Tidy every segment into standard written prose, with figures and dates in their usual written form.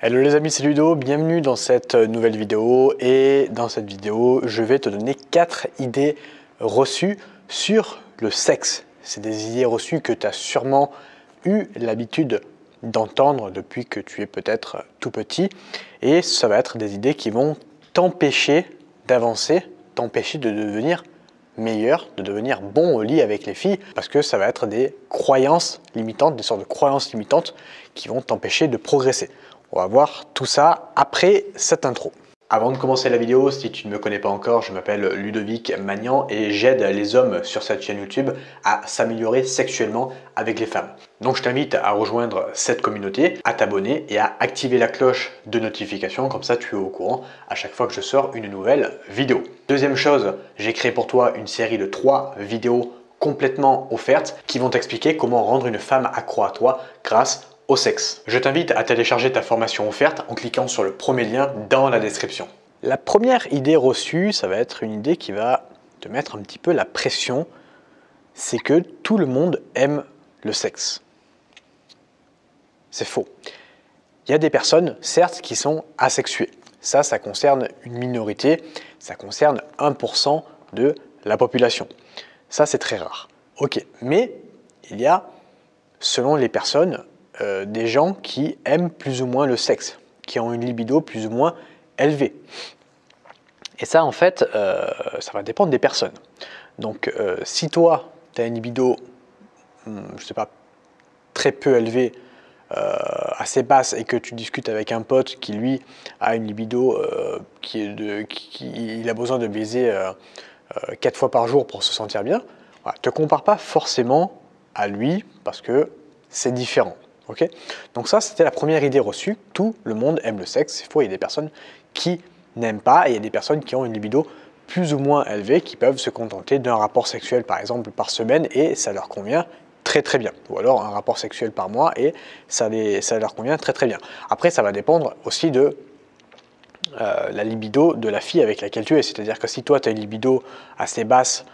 Hello les amis, c'est Ludo, bienvenue dans cette nouvelle vidéo et dans cette vidéo je vais te donner 4 idées reçues sur le sexe. C'est des idées reçues que tu as sûrement eu l'habitude d'entendre depuis que tu es peut-être tout petit et ça va être des idées qui vont t'empêcher d'avancer, t'empêcher de devenir meilleur, de devenir bon au lit avec les filles parce que ça va être des croyances limitantes, des sortes de croyances limitantes qui vont t'empêcher de progresser. On va voir tout ça après cette intro. Avant de commencer la vidéo, si tu ne me connais pas encore, je m'appelle Ludovic Magnan et j'aide les hommes sur cette chaîne YouTube à s'améliorer sexuellement avec les femmes. Donc je t'invite à rejoindre cette communauté, à t'abonner et à activer la cloche de notification, comme ça tu es au courant à chaque fois que je sors une nouvelle vidéo. Deuxième chose, j'ai créé pour toi une série de 3 vidéos complètement offertes qui vont t'expliquer comment rendre une femme accro à toi grâce au sexe. Je t'invite à télécharger ta formation offerte en cliquant sur le premier lien dans la description. La première idée reçue, ça va être une idée qui va te mettre un petit peu la pression, c'est que tout le monde aime le sexe. C'est faux. Il y a des personnes, certes, qui sont asexuées. Ça concerne une minorité, ça concerne 1% de la population. Ça, c'est très rare. Ok, mais il y a, selon les personnes, des gens qui aiment plus ou moins le sexe, qui ont une libido plus ou moins élevée. Et ça, en fait, ça va dépendre des personnes. Donc, si toi, tu as une libido, je ne sais pas, très peu élevée, assez basse, et que tu discutes avec un pote qui, lui, a une libido il a besoin de baiser 4 fois par jour pour se sentir bien, voilà, te compare pas forcément à lui parce que c'est différent. Okay, donc ça, c'était la première idée reçue. Tout le monde aime le sexe. C'est faux, il y a des personnes qui n'aiment pas et il y a des personnes qui ont une libido plus ou moins élevée qui peuvent se contenter d'un rapport sexuel par exemple par semaine et ça leur convient très très bien. Ou alors un rapport sexuel par mois et ça leur convient très très bien. Après, ça va dépendre aussi de la libido de la fille avec laquelle tu es. C'est-à-dire que si toi, tu as une libido assez basse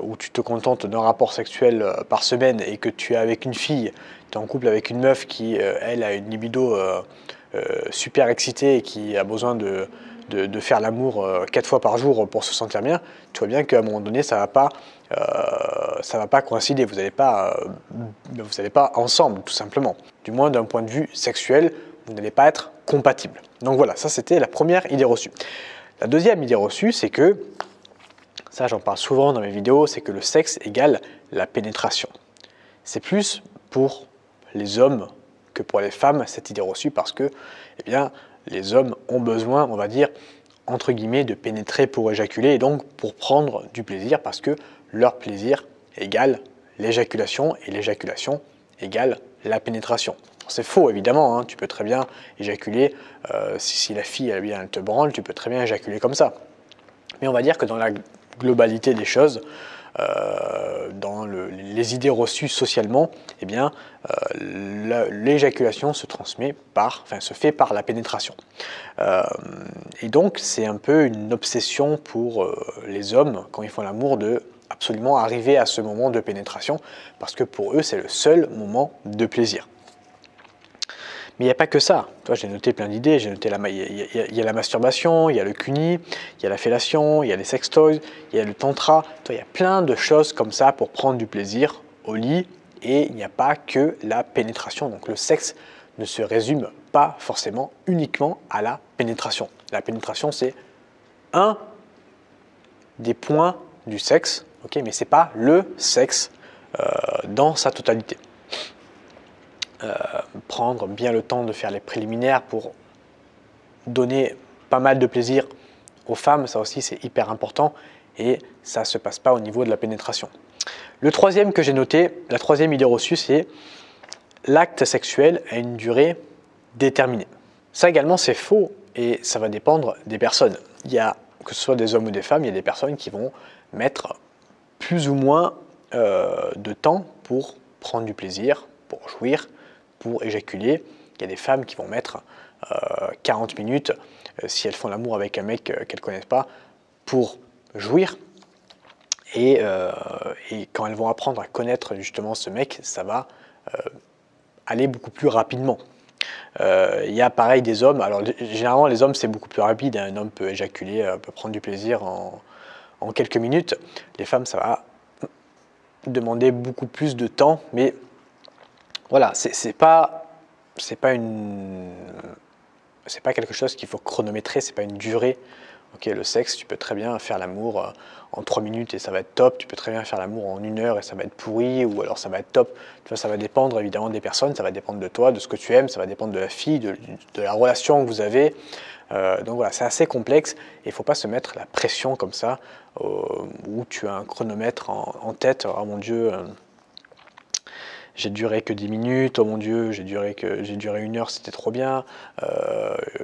où tu te contentes d'un rapport sexuel par semaine et que tu es avec une fille, tu es en couple avec une meuf qui, elle, a une libido super excitée et qui a besoin de faire l'amour 4 fois par jour pour se sentir bien, tu vois bien qu'à un moment donné, ça va pas coïncider. Vous n'allez pas ensemble, tout simplement. Du moins, d'un point de vue sexuel, vous n'allez pas être compatibles. Donc voilà, ça c'était la première idée reçue. La deuxième idée reçue, c'est que, ça j'en parle souvent dans mes vidéos, c'est que le sexe égale la pénétration. C'est plus pour les hommes que pour les femmes, cette idée reçue, parce que eh bien, les hommes ont besoin, on va dire, entre guillemets, de pénétrer pour éjaculer, et donc pour prendre du plaisir, parce que leur plaisir égale l'éjaculation, et l'éjaculation égale la pénétration. C'est faux, évidemment, hein. Tu peux très bien éjaculer, si la fille elle te branle, tu peux très bien éjaculer comme ça. Mais on va dire que dans la globalité des choses, dans les idées reçues socialement, eh bien, l'éjaculation se fait par la pénétration. Et donc, c'est un peu une obsession pour les hommes, quand ils font l'amour, de absolument arriver à ce moment de pénétration, parce que pour eux, c'est le seul moment de plaisir. Mais il n'y a pas que ça. Toi, j'ai noté plein d'idées. J'ai noté il y a la masturbation, il y a le cuni, il y a la fellation, il y a les sextoys, il y a le tantra. Toi, il y a plein de choses comme ça pour prendre du plaisir au lit. Et il n'y a pas que la pénétration. Donc le sexe ne se résume pas forcément uniquement à la pénétration. La pénétration, c'est un des points du sexe, okay, mais ce n'est pas le sexe dans sa totalité. Prendre bien le temps de faire les préliminaires pour donner pas mal de plaisir aux femmes, ça aussi c'est hyper important et ça ne se passe pas au niveau de la pénétration. Le troisième que j'ai noté, la troisième idée reçue, c'est l'acte sexuel a une durée déterminée. Ça également c'est faux et ça va dépendre des personnes. Il y a, que ce soit des hommes ou des femmes, il y a des personnes qui vont mettre plus ou moins de temps pour prendre du plaisir, pour jouir, pour éjaculer. Il y a des femmes qui vont mettre 40 minutes si elles font l'amour avec un mec qu'elles ne connaissent pas pour jouir. Et quand elles vont apprendre à connaître justement ce mec, ça va aller beaucoup plus rapidement. Il y a pareil des hommes, alors généralement les hommes c'est beaucoup plus rapide, un homme peut éjaculer, peut prendre du plaisir en quelques minutes. Les femmes ça va demander beaucoup plus de temps, mais voilà, c'est pas quelque chose qu'il faut chronométrer, c'est pas une durée. Ok, le sexe, tu peux très bien faire l'amour en 3 minutes et ça va être top. Tu peux très bien faire l'amour en 1 heure et ça va être pourri, ou alors ça va être top. Tu vois, ça va dépendre évidemment des personnes, ça va dépendre de toi, de ce que tu aimes, ça va dépendre de la fille, de la relation que vous avez. Donc voilà, c'est assez complexe et il ne faut pas se mettre la pression comme ça, où tu as un chronomètre en tête. Oh mon Dieu, j'ai duré que 10 minutes, oh mon Dieu, j'ai duré 1 heure, c'était trop bien.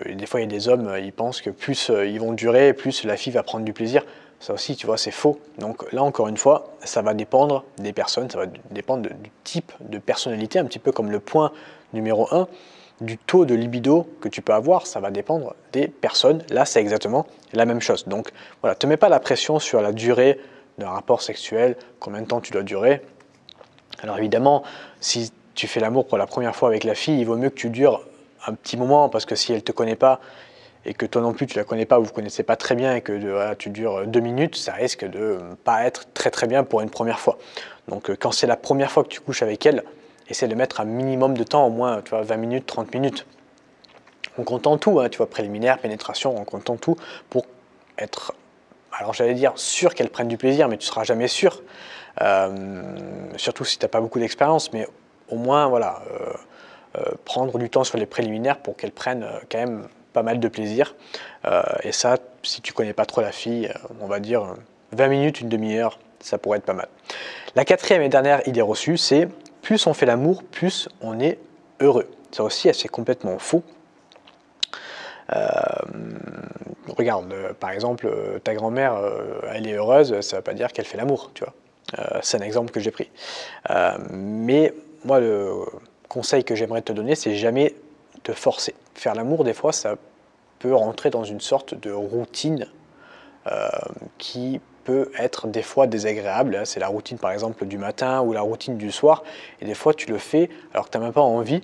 Des fois, il y a des hommes, ils pensent que plus ils vont durer, plus la fille va prendre du plaisir. Ça aussi, tu vois, c'est faux. Donc là, encore une fois, ça va dépendre des personnes, ça va dépendre du type de personnalité, un petit peu comme le point numéro 1, du taux de libido que tu peux avoir, ça va dépendre des personnes. Là, c'est exactement la même chose. Donc voilà, ne te mets pas la pression sur la durée d'un rapport sexuel, combien de temps tu dois durer. Alors évidemment, si tu fais l'amour pour la première fois avec la fille, il vaut mieux que tu dures un petit moment, parce que si elle ne te connaît pas et que toi non plus tu ne la connais pas, ou vous ne connaissez pas très bien et que voilà, tu dures 2 minutes, ça risque de pas être très très bien pour une première fois. Donc quand c'est la première fois que tu couches avec elle, essaie de mettre un minimum de temps, au moins tu vois, 20 minutes, 30 minutes. On compte en tout, hein, tu vois, préliminaire, pénétration, on compte en tout pour être, alors j'allais dire sûr qu'elle prenne du plaisir, mais tu ne seras jamais sûr. Surtout si tu n'as pas beaucoup d'expérience, mais au moins voilà, prendre du temps sur les préliminaires pour qu'elle prenne quand même pas mal de plaisir. Et ça, si tu connais pas trop la fille, on va dire 20 minutes, une demi-heure, ça pourrait être pas mal. La quatrième et dernière idée reçue, c'est plus on fait l'amour, plus on est heureux. Ça aussi, c'est complètement faux. Regarde, par exemple, ta grand-mère, elle est heureuse, ça ne veut pas dire qu'elle fait l'amour, tu vois. C'est un exemple que j'ai pris. Mais moi, le conseil que j'aimerais te donner, c'est jamais te forcer. Faire l'amour, des fois, ça peut rentrer dans une sorte de routine qui peut être des fois désagréable. C'est la routine, par exemple, du matin ou la routine du soir. Et des fois, tu le fais alors que tu n'as même pas envie,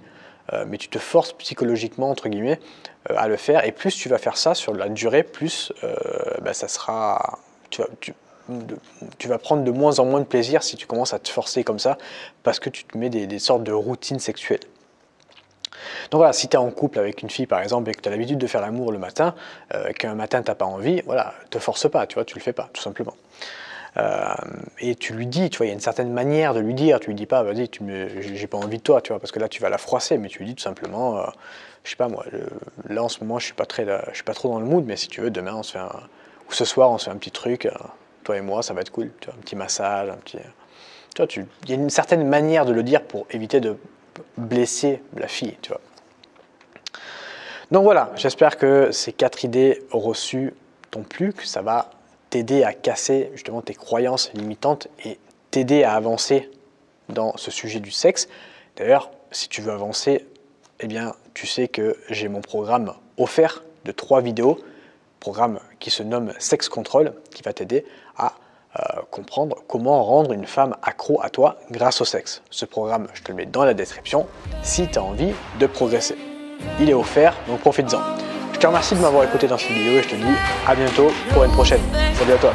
mais tu te forces psychologiquement, entre guillemets, à le faire. Et plus tu vas faire ça sur la durée, plus ça sera... Tu vas prendre de moins en moins de plaisir si tu commences à te forcer comme ça, parce que tu te mets des sortes de routines sexuelles. Donc voilà, si tu es en couple avec une fille par exemple et que tu as l'habitude de faire l'amour le matin, qu'un matin tu n'as pas envie, voilà, te force pas, tu vois, tu le fais pas, tout simplement. Et tu lui dis, tu vois, il y a une certaine manière de lui dire, tu lui dis pas, vas-y, j'ai pas envie de toi, tu vois, parce que là tu vas la froisser, mais tu lui dis tout simplement, je sais pas moi, là en ce moment je suis pas trop dans le mood, mais si tu veux, demain on se fait ou ce soir on se fait un petit truc, toi et moi, ça va être cool, tu vois, un petit massage, tu vois, il y a une certaine manière de le dire pour éviter de blesser la fille, tu vois. Donc voilà, j'espère que ces 4 idées reçues t'ont plu, que ça va t'aider à casser justement tes croyances limitantes et t'aider à avancer dans ce sujet du sexe. D'ailleurs, si tu veux avancer, eh bien, tu sais que j'ai mon programme offert de 3 vidéos, programme qui se nomme Sex Control, qui va t'aider à comprendre comment rendre une femme accro à toi grâce au sexe. Ce programme, je te le mets dans la description si tu as envie de progresser. Il est offert, donc profites-en. Je te remercie de m'avoir écouté dans cette vidéo et je te dis à bientôt pour une prochaine. Salut à toi.